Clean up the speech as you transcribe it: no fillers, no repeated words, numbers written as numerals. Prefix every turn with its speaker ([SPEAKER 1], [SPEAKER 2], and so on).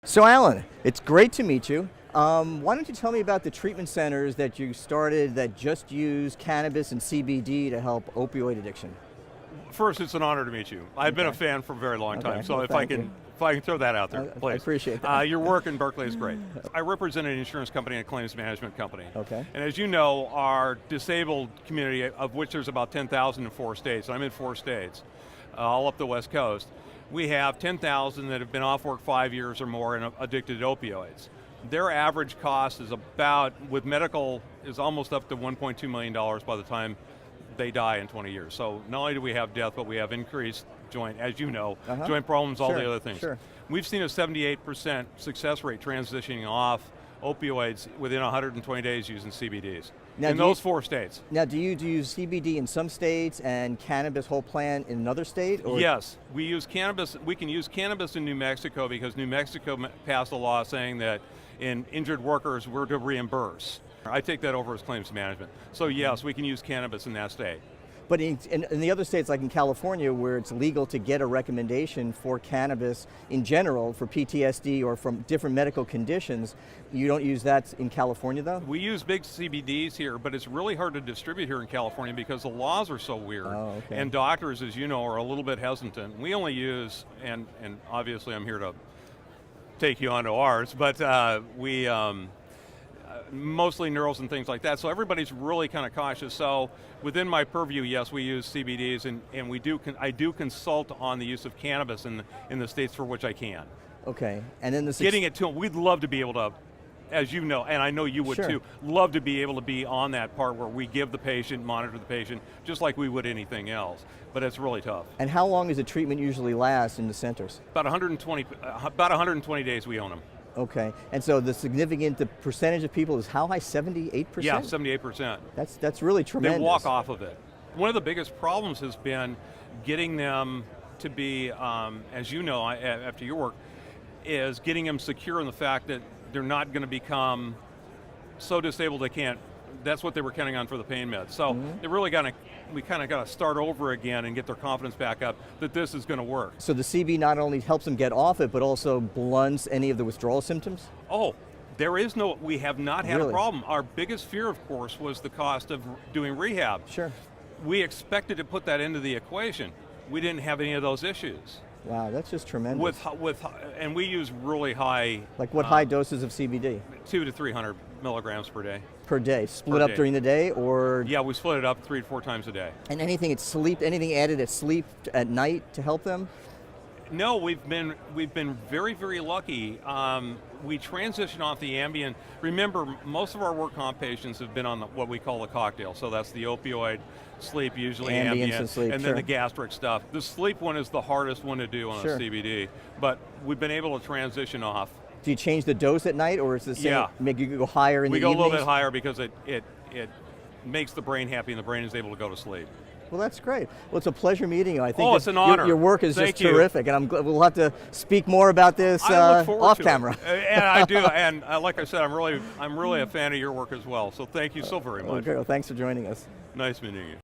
[SPEAKER 1] So Alan, it's great to meet you. Why don't you tell me about the treatment centers that you started that just use cannabis and CBD to help opioid addiction?
[SPEAKER 2] First, it's an honor to meet you. I've been a fan for a very long time, so
[SPEAKER 1] well,
[SPEAKER 2] if I can throw that out there, please.
[SPEAKER 1] I appreciate that.
[SPEAKER 2] Your work in Berkeley is great. I represent an insurance company and a claims management company.
[SPEAKER 1] Okay.
[SPEAKER 2] And as you know, our disabled community, of which there's about 10,000 in 4 states, and I'm in 4 states, all up the West Coast, we have 10,000 that have been off work 5 years or more and addicted to opioids. Their average cost is about, with medical, is almost up to $1.2 million by the time they die in 20 years. So not only do we have death, but we have increased joint, as you know, joint problems, all the other things.
[SPEAKER 1] Sure.
[SPEAKER 2] We've seen a 78% success rate transitioning off opioids within 120 days using CBDs. Now, in those 4 states.
[SPEAKER 1] Now, do you use CBD in some states and cannabis whole plant in another state? Or?
[SPEAKER 2] Yes, we use cannabis. We can use cannabis in New Mexico because New Mexico passed a law saying that in injured workers we're to reimburse. I take that over as claims management. So yes, we can use cannabis in that state.
[SPEAKER 1] But in the other states, like in California, where it's legal to get a recommendation for cannabis in general for PTSD or from different medical conditions, you don't use that in California though?
[SPEAKER 2] We use big CBDs here, but it's really hard to distribute here in California because the laws are so weird.
[SPEAKER 1] Oh, okay.
[SPEAKER 2] And doctors, as you know, are a little bit hesitant. We only use, and obviously I'm here to take you onto ours, but we, mostly neurals and things like that, so everybody's really kind of cautious. So within my purview, yes, we use CBDs, and I do consult on the use of cannabis in the states for which I can.
[SPEAKER 1] Okay, and then
[SPEAKER 2] getting it to them, we'd love to be able to, as you know, and I know you would too, love to be able to be on that part where we give the patient, monitor the patient, just like we would anything else, but it's really tough.
[SPEAKER 1] And how long does the treatment usually last in the centers?
[SPEAKER 2] About 120 days we own them.
[SPEAKER 1] Okay, and so the percentage of people is how high, 78%?
[SPEAKER 2] Yeah, 78%.
[SPEAKER 1] That's really tremendous.
[SPEAKER 2] They walk off of it. One of the biggest problems has been getting them to be, as you know, after your work, is getting them secure in the fact that they're not going to become so disabled they can't. That's what they were counting on for the pain meds. So they really we kind of got to start over again and get their confidence back up that this is going to work.
[SPEAKER 1] So the CB not only helps them get off it, but also blunts any of the withdrawal symptoms?
[SPEAKER 2] Oh, we have not had a problem. Our biggest fear, of course, was the cost of doing rehab.
[SPEAKER 1] Sure.
[SPEAKER 2] We expected to put that into the equation. We didn't have any of those issues.
[SPEAKER 1] Wow, that's just tremendous.
[SPEAKER 2] And we use really high.
[SPEAKER 1] Like what high doses of CBD?
[SPEAKER 2] 200 to 300 milligrams per day.
[SPEAKER 1] Per day, split up during the day, or?
[SPEAKER 2] Yeah, we split it up 3 to 4 times a day.
[SPEAKER 1] And anything added at sleep at night to help them?
[SPEAKER 2] No, we've been very, very lucky. We transition off the Ambien. Remember, most of our work comp patients have been on what we call the cocktail. So that's the opioid, sleep, usually Ambien,
[SPEAKER 1] sleep,
[SPEAKER 2] and then the gastric stuff. The sleep one is the hardest one to do on a CBD, but we've been able to transition off.
[SPEAKER 1] Do you change the dose at night, or is it the same?
[SPEAKER 2] Yeah.
[SPEAKER 1] Make you go higher in the evenings?
[SPEAKER 2] We go a little bit higher because it makes the brain happy and the brain is able to go to sleep.
[SPEAKER 1] Well, that's great. Well, it's a pleasure meeting you. I think
[SPEAKER 2] it's an honor.
[SPEAKER 1] Your work is just terrific, and I'm glad we'll have to speak more about this off camera.
[SPEAKER 2] And I do, and like I said, I'm really a fan of your work as well. So thank you so very much.
[SPEAKER 1] Okay, well, thanks for joining us.
[SPEAKER 2] Nice meeting you.